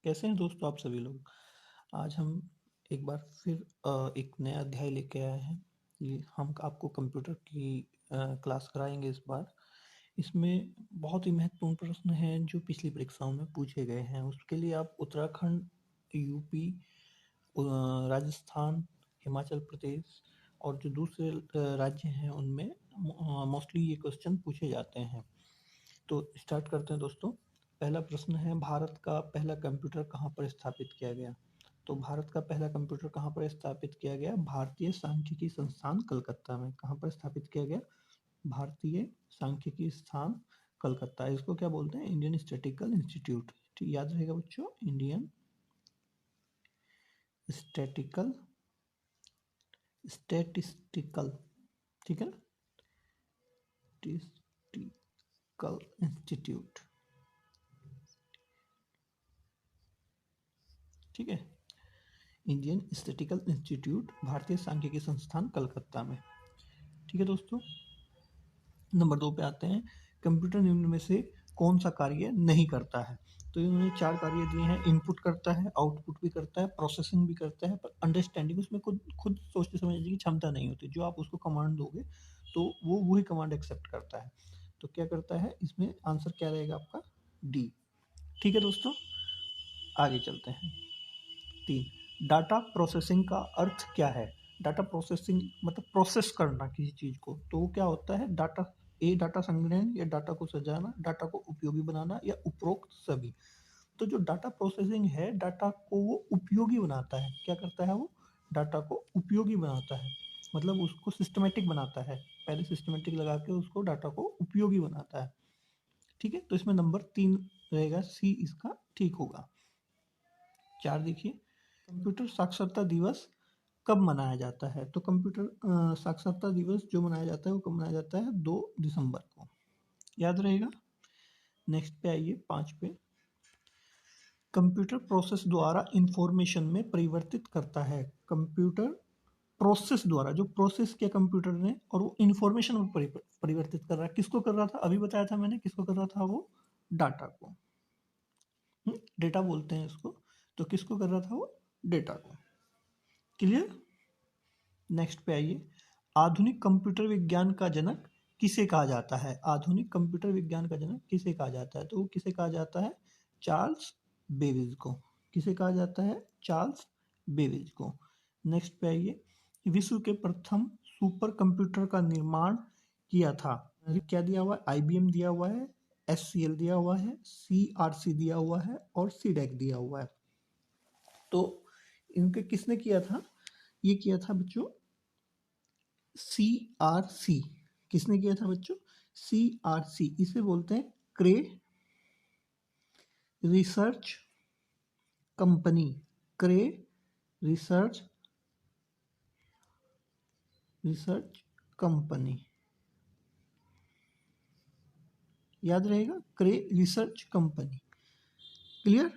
कैसे हैं दोस्तों आप सभी लोग। आज हम एक बार फिर एक नया अध्याय लेके आए हैं। ये हम आपको कंप्यूटर की क्लास कराएंगे इस बार। इसमें बहुत ही महत्वपूर्ण प्रश्न हैं जो पिछली परीक्षाओं में पूछे गए हैं। उसके लिए आप उत्तराखंड, यूपी, राजस्थान, हिमाचल प्रदेश और जो दूसरे राज्य हैं उनमें मोस्टली ये क्वेश्चन पूछे जाते हैं। तो स्टार्ट करते हैं दोस्तों। पहला प्रश्न है, भारत का पहला कंप्यूटर कहाँ पर स्थापित किया गया? तो भारत का पहला कंप्यूटर कहाँ पर स्थापित किया गया? भारतीय सांख्यिकी संस्थान कलकत्ता में। कहाँ पर स्थापित किया गया? भारतीय सांख्यिकी संस्थान कलकत्ता। इसको क्या बोलते हैं? Indian statistical institute. ठीक, याद रहेगा बच्चों, इंडियन स्टैटिकल स्टैटिस्टिकल, ठीक है ना, स्टैटिस्टिकल इंस्टीट्यूट, ठीक है। इंडियन स्टैटिस्टिकल इंस्टीट्यूट, भारतीय सांख्यिकी संस्थान कलकत्ता में। ठीक है दोस्तों, नंबर 2 पे आते हैं। कंप्यूटर निम्न में से कौन सा कार्य नहीं करता है? तो इन्होंने 4 कार्य दिए हैं। इनपुट करता है, आउटपुट भी करता है, प्रोसेसिंग भी करता है, पर अंडरस्टैंडिंग उसमें खुद खुद सोचने समझने की क्षमता नहीं होती। जो आप उसको कमांड दोगे तो वो वही कमांड एक्सेप्ट करता है। तो क्या करता है इसमें? आंसर क्या रहेगा आपका? डी। ठीक है दोस्तों, आगे चलते हैं। 3, डाटा प्रोसेसिंग का अर्थ क्या है? डाटा प्रोसेसिंग मतलब प्रोसेस करना किसी चीज़ को। तो वो क्या होता है? डाटा संग्रहण या डाटा को सजाना, डाटा को उपयोगी बनाना या उपरोक्त सभी। तो जो डाटा प्रोसेसिंग है, डाटा को वो उपयोगी बनाता है। क्या करता है वो? डाटा को उपयोगी बनाता है, मतलब उसको सिस्टमेटिक बनाता है। पहले सिस्टमेटिक लगा के उसको डाटा को उपयोगी बनाता है। ठीक है, तो इसमें नंबर 3 रहेगा, सी इसका ठीक होगा। 4 देखिए, कंप्यूटर साक्षरता दिवस कब मनाया जाता है? तो कंप्यूटर साक्षरता दिवस जो मनाया जाता है वो कब मनाया जाता है? 2 दिसंबर को, याद रहेगा। नेक्स्ट पे आइए, 5 पे। कंप्यूटर प्रोसेस द्वारा इंफॉर्मेशन में परिवर्तित करता है। कंप्यूटर प्रोसेस द्वारा, जो प्रोसेस किया कंप्यूटर ने और वो इंफॉर्मेशन में परिवर्तित कर रहा है। किसको कर रहा था? अभी बताया था मैंने, किसको कर रहा था वो? डाटा को। डेटा बोलते हैं इसको। तो किसको कर रहा था वो? डेटा को। क्लियर। नेक्स्ट पे आइए, आधुनिक कंप्यूटर विज्ञान का जनक किसे कहा जाता है? आधुनिक कंप्यूटर विज्ञान का जनक किसे कहा जाता है? तो वो किसे कहा जाता है? चार्ल्स बेबेज को। किसे कहा जाता है? चार्ल्स बेबेज को। नेक्स्ट पे आइए, विश्व के प्रथम सुपर कंप्यूटर का निर्माण किया था। क्या दिया हुआ है? आईबीएम दिया हुआ है, एससीएल दिया हुआ है, सीआरसी दिया हुआ है और सीडेक दिया हुआ है। तो इनके किसने किया था? ये किया था बच्चों CRC। किसने किया था बच्चों? CRC। इसे बोलते हैं क्रे रिसर्च कंपनी। क्रे रिसर्च रिसर्च कंपनी, याद रहेगा, क्रे रिसर्च कंपनी। क्लियर।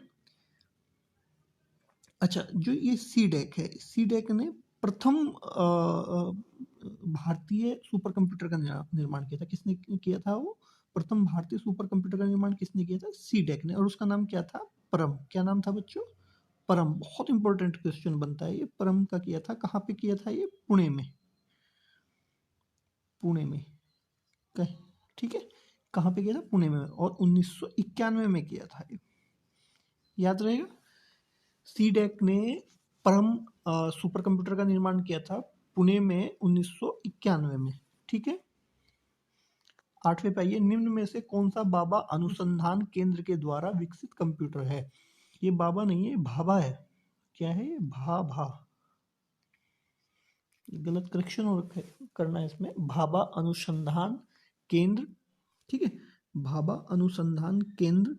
अच्छा, जो ये सीडेक है, सीडेक ने प्रथम भारतीय सुपर कंप्यूटर का निर्माण किया था। किसने किया था वो? प्रथम भारतीय सुपर कंप्यूटर का निर्माण किसने किया था? सीडेक ने। और उसका नाम क्या था? परम। क्या नाम था बच्चों? परम। बहुत इंपॉर्टेंट क्वेश्चन बनता है ये। परम का किया था। कहाँ पे किया था ये? पुणे में। पुणे में कहीं, ठीक है। कहाँ पे किया था? पुणे में। और 1991 में किया था ये, याद रहेगा। सीडेक ने परम सुपर कंप्यूटर का निर्माण किया था पुणे में 1991 में, ठीक है। 8वें पे आइए, निम्न में से कौन सा बाबा अनुसंधान केंद्र के द्वारा विकसित कंप्यूटर है? ये बाबा नहीं है, भाभा है। क्या है ये? भाभा। गलत करेक्शन और करना है इसमें। भाभा अनुसंधान केंद्र, ठीक है। भाभा अनुसंधान केंद्र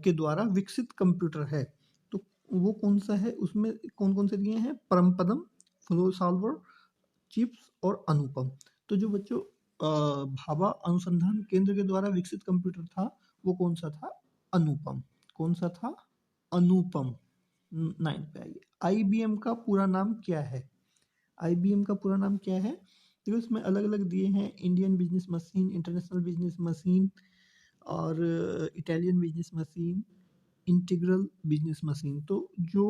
के द्वारा विकसित कंप्यूटर है। तो वो कौन सा है? उसमें कौन कौन से दिए हैं? परमपदम, फ्लो सॉल्वर, चिप्स और अनुपम। तो जो बच्चों भाभा अनुसंधान केंद्र के द्वारा विकसित कंप्यूटर था वो कौन सा था? अनुपम। कौन सा था? अनुपम। 9 पे आइए, आईबीएम का पूरा नाम क्या है? आईबीएम का पूरा नाम क्या है? देखो इसमें अलग अलग दिए हैं, Indian business machine, international business machine और Italian business machine, integral business machine. तो जो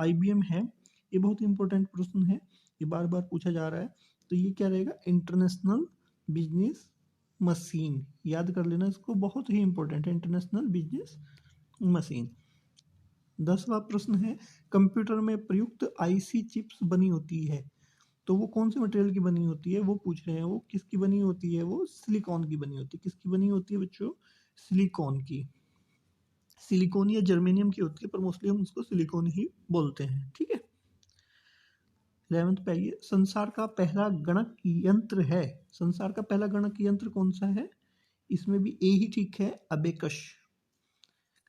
IBM है, ये बहुत इंपॉर्टेंट प्रश्न है, ये बार बार पूछा जा रहा है। तो ये क्या रहेगा, इंटरनेशनल बिजनेस मशीन, याद कर लेना इसको, बहुत ही इंपॉर्टेंट है इंटरनेशनल बिजनेस मशीन। 10वां प्रश्न है, कंप्यूटर में प्रयुक्त IC चिप्स बनी होती है, तो वो कौन से मटेरियल की बनी होती है, वो पूछ रहे हैं। वो किसकी बनी होती है, वो सिलिकॉन की बनी होती है। किसकी बनी होती है बच्चों, सिलिकॉन की। सिलिकॉन या जर्मेनियम की होती है, पर मोस्टली हम उसको सिलिकॉन ही बोलते हैं, ठीक है। 11th पे आइए, संसार का पहला गणक यंत्र है, संसार का पहला गणक यंत्र कौन सा है, इसमें भी ए ही ठीक है, अबेकस।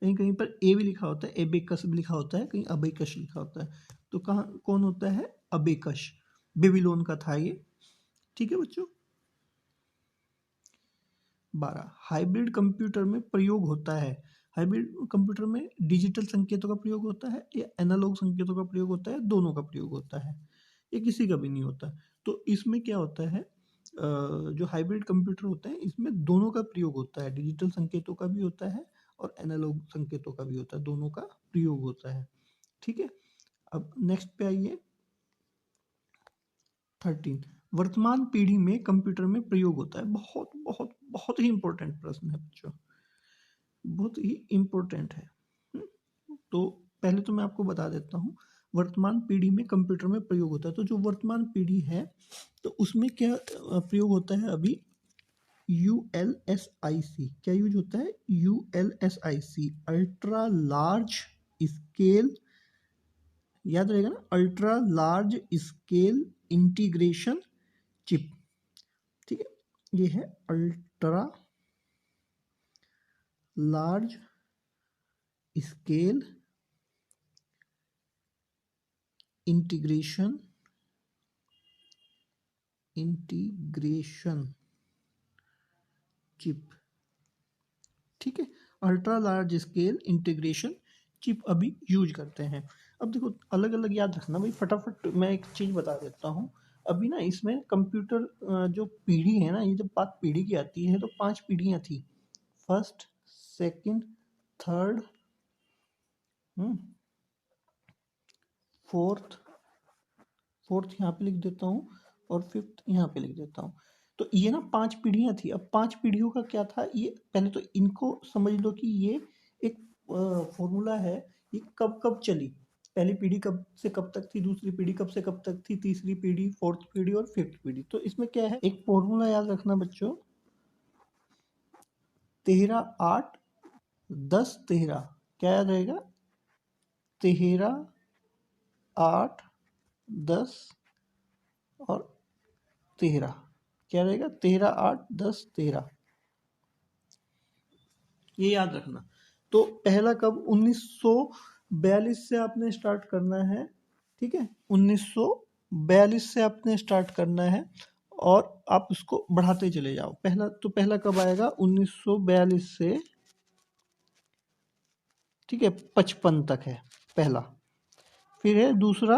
कहीं कहीं पर ए भी लिखा होता है, एबेकस भी लिखा होता है, कहीं अबेकस लिखा होता है। तो कहाँ कौन होता है, अबेकस, बेबीलोन का था ये, ठीक है बच्चों। 12, हाइब्रिड कंप्यूटर में प्रयोग होता है। हाइब्रिड कंप्यूटर में डिजिटल संकेतों का प्रयोग होता है या एनालॉग संकेतों का प्रयोग होता है, दोनों का प्रयोग होता है, ये किसी का भी नहीं होता। तो इसमें क्या होता है, जो हाइब्रिड कंप्यूटर होते हैं इसमें दोनों का प्रयोग होता है, डिजिटल संकेतों का भी होता है और एनालॉग संकेतों का भी होता है, दोनों का प्रयोग होता है, ठीक है। अब नेक्स्ट पे आइए, 13, वर्तमान पीढ़ी में कंप्यूटर में प्रयोग होता है। बहुत बहुत बहुत ही इंपॉर्टेंट प्रश्न है बच्चों, बहुत ही इंपॉर्टेंट है। तो पहले तो मैं आपको बता देता हूँ, वर्तमान पीढ़ी में कंप्यूटर में प्रयोग होता है। तो जो वर्तमान पीढ़ी है, तो उसमें क्या प्रयोग होता है अभी, ULSIC, क्या यूज होता है, ULSIC, अल्ट्रा लार्ज स्केल, याद रहेगा ना, ultra large scale integration chip, ठीक है। ये है ultra large scale integration chip, ठीक है। Ultra large scale integration chip अभी यूज करते हैं। अब देखो अलग अलग याद रखना भाई, फटाफट मैं एक चीज बता देता हूँ। अभी ना इसमें कंप्यूटर जो पीढ़ी है ना, ये जब बात पीढ़ी की आती है तो 5 पीढ़ियां थी, फर्स्ट, सेकंड, थर्ड, फोर्थ, यहाँ पे लिख देता हूँ और फिफ्थ यहाँ पे लिख देता हूँ। तो ये ना 5 पीढ़ियां थी। अब 5 पीढ़ियों का क्या था, ये पहले तो इनको समझ लो कि ये एक फॉर्मूला है, ये कब कब चली, पहली पीढ़ी कब से कब तक थी, दूसरी पीढ़ी कब से कब तक थी, तीसरी पीढ़ी, फोर्थ पीढ़ी और फिफ्थ पीढ़ी। तो इसमें क्या है, एक फॉर्मूला याद रखना बच्चों, 13 8 10 13, क्या याद रहेगा, 13 8 10 और 13, क्या रहेगा, 13 8 10 13, ये याद रखना। तो पहला कब, 1942 से आपने स्टार्ट करना है, ठीक है, 1942 से आपने स्टार्ट करना है और आप उसको बढ़ाते चले जाओ। पहला कब आएगा, 1942 से, ठीक है, 55 तक है पहला। फिर है दूसरा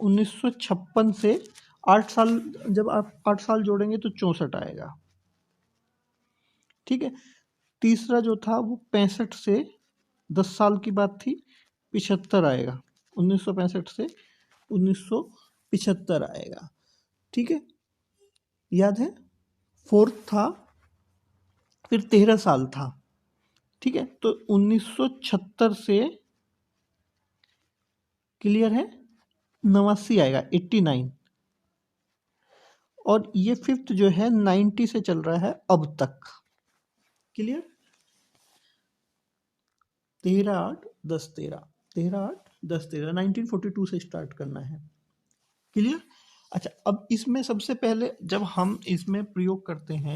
1956 से 8 साल, जब आप 8 साल जोड़ेंगे तो 64 आएगा, ठीक है। तीसरा जो था वो 65 से, 10 साल की बात थी, 75 आएगा, 1965 से 1975 आएगा, ठीक है, याद है। फोर्थ था, फिर 13 साल था, ठीक है, तो 1976 से, क्लियर है, 89 आएगा, 89। और ये फिफ्थ जो है 90 से चल रहा है अब तक, क्लियर। 13 8 10 13, 13 8 10 13, 1942 से स्टार्ट करना है, क्लियर। अच्छा, अब इसमें सबसे पहले जब हम इसमें प्रयोग करते हैं,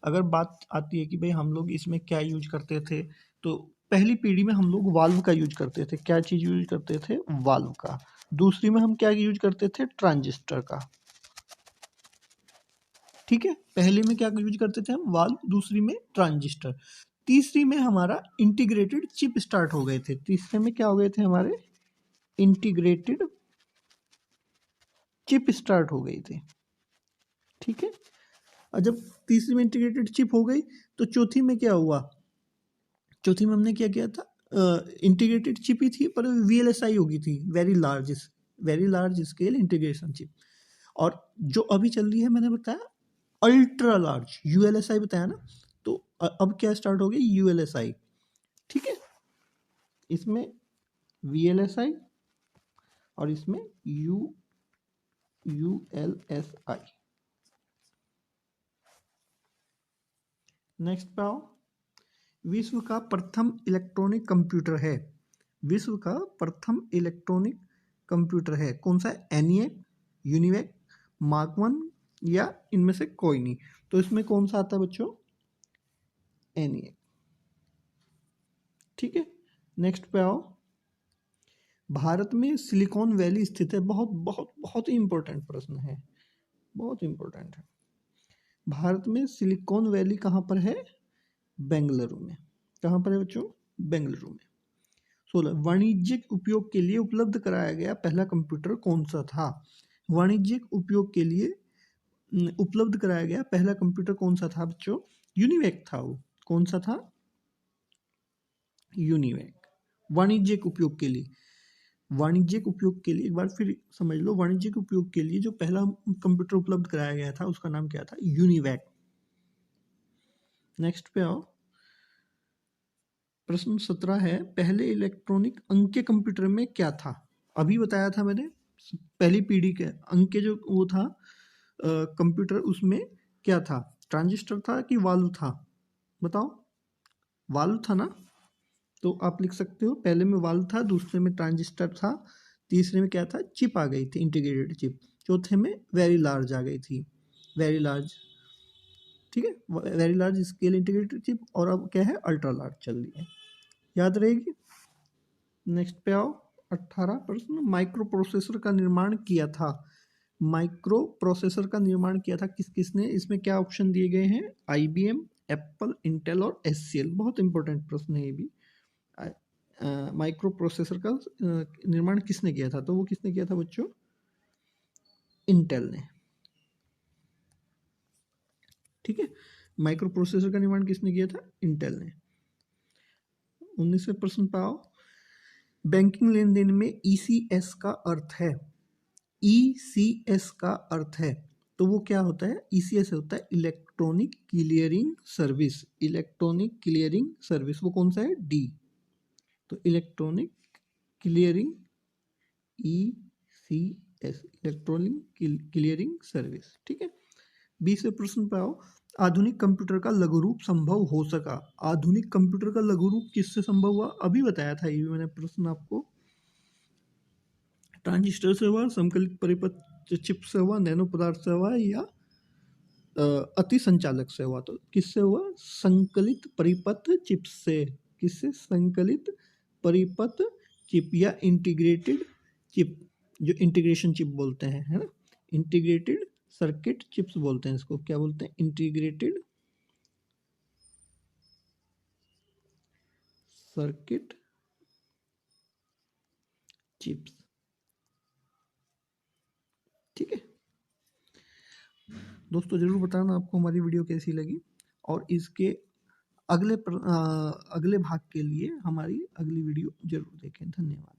अगर बात आती है कि भाई हम लोग इसमें क्या यूज करते थे, तो पहली पीढ़ी में हम लोग वाल्व का यूज करते थे, क्या चीज यूज करते थे, वाल्व का। दूसरी में हम क्या यूज करते थे, ट्रांजिस्टर का, ठीक है। पहले में क्या यूज करते थे हम, वाल्व, दूसरी में ट्रांजिस्टर, तीसरी में हमारा इंटीग्रेटेड चिप स्टार्ट हो गए थे। तीसरे में क्या हो गए थे हमारे, इंटीग्रेटेड चिप स्टार्ट हो गई थी, ठीक है। और जब तीसरी में इंटीग्रेटेड चिप हो गई तो चौथी में क्या हुआ, चौथी में हमने क्या किया था, इंटीग्रेटेड चिप ही थी, पर VLSI होगी थी, very large scale integration chip. और जो अभी चल रही है मैंने बताया अल्ट्रा लार्ज, ULSI बताया ना, तो अब क्या स्टार्ट हो गई, ULSI। ठीक है, इसमें VLSI और इसमें ULSI। नेक्स्ट पे आओ, विश्व का प्रथम इलेक्ट्रॉनिक कंप्यूटर है, विश्व का प्रथम इलेक्ट्रॉनिक कंप्यूटर है कौन सा है, ENIAC, यूनिवैक, मार्क 1 या इनमें से कोई नहीं। तो इसमें कौन सा आता है बच्चों, ENIAC। ठीक है, नेक्स्ट पे आओ, भारत में सिलिकॉन वैली स्थित है, बहुत बहुत बहुत ही इंपॉर्टेंट प्रश्न है, बहुत इंपॉर्टेंट है। भारत में सिलिकॉन वैली कहाँ पर है, बेंगलुरु में। कहाँ पर है बच्चों, बेंगलुरु में। 16, वाणिज्यिक उपयोग के लिए उपलब्ध कराया गया पहला कंप्यूटर कौन सा था, वाणिज्यिक उपयोग के लिए उपलब्ध कराया गया पहला कंप्यूटर कौन सा था बच्चों, यूनिवैक था। वो कौन सा था, यूनिवैक। वाणिज्यिक उपयोग के लिए, वाणिज्यिक उपयोग के लिए एक बार फिर समझ लो, वाणिज्यिक उपयोग के लिए जो पहला कंप्यूटर उपलब्ध कराया गया था उसका नाम क्या था, यूनिवैक। नेक्स्ट पे आओ, प्रश्न 17 है, पहले इलेक्ट्रॉनिक अंक के कंप्यूटर में क्या था, अभी बताया था मैंने, पहली पीढ़ी के अंक के जो वो था कंप्यूटर, उसमें क्या था, ट्रांजिस्टर था कि वाल्व था, बताओ, वाल्व था ना, तो आप लिख सकते हो पहले में वाल्व था, दूसरे में ट्रांजिस्टर था, तीसरे में क्या था, चिप आ गई थी, इंटीग्रेटेड चिप, चौथे में वेरी लार्ज आ गई थी, वेरी लार्ज। ठीक है, very large scale integrated chip, और अब क्या है, अल्ट्रा लार्ज चल रही है, याद रहेगी। नेक्स्ट पे आओ, 18 प्रश्न, माइक्रो प्रोसेसर का निर्माण किया था, माइक्रो प्रोसेसर का निर्माण किया था किस किसने, इसमें क्या ऑप्शन दिए गए हैं, IBM, एप्पल, इंटेल और SCL। बहुत इंपॉर्टेंट प्रश्न है ये भी। माइक्रो प्रोसेसर का निर्माण किसने किया था, तो वो किसने किया था बच्चों, इंटेल ने। ठीक है, माइक्रो प्रोसेसर का निर्माण किसने किया था, इंटेल ने। 19वें प्रश्न पे आओ, बैंकिंग लेन देन में ECS का अर्थ है, ECS का अर्थ है, तो वो क्या होता है, ECS होता है electronic clearing service, electronic clearing service, वो कौन सा है, D। तो electronic clearing, ECS, electronic clearing service. ठीक है, 20वें प्रश्न पे आओ, आधुनिक कंप्यूटर का लघु रूप संभव हो सका, आधुनिक कंप्यूटर का लघु रूप किससे संभव हुआ, अभी बताया था ये मैंने प्रश्न आपको, ट्रांजिस्टर से हुआ, समकलित परिपथ चिप से हुआ, नैनो पदार्थ से हुआ, या अति संचालक से हुआ। तो किससे हुआ, संकलित परिपथ चिप से, किससे, संकलित परिपथ चिप या इंटीग्रेटेड चिप, जो इंटीग्रेशन चिप बोलते हैं, है ना, इंटीग्रेटेड सर्किट चिप्स बोलते हैं इसको, क्या बोलते हैं, इंटीग्रेटेड सर्किट चिप्स। ठीक है दोस्तों, जरूर बताना आपको हमारी वीडियो कैसी लगी, और इसके अगले भाग के लिए हमारी अगली वीडियो जरूर देखें। धन्यवाद।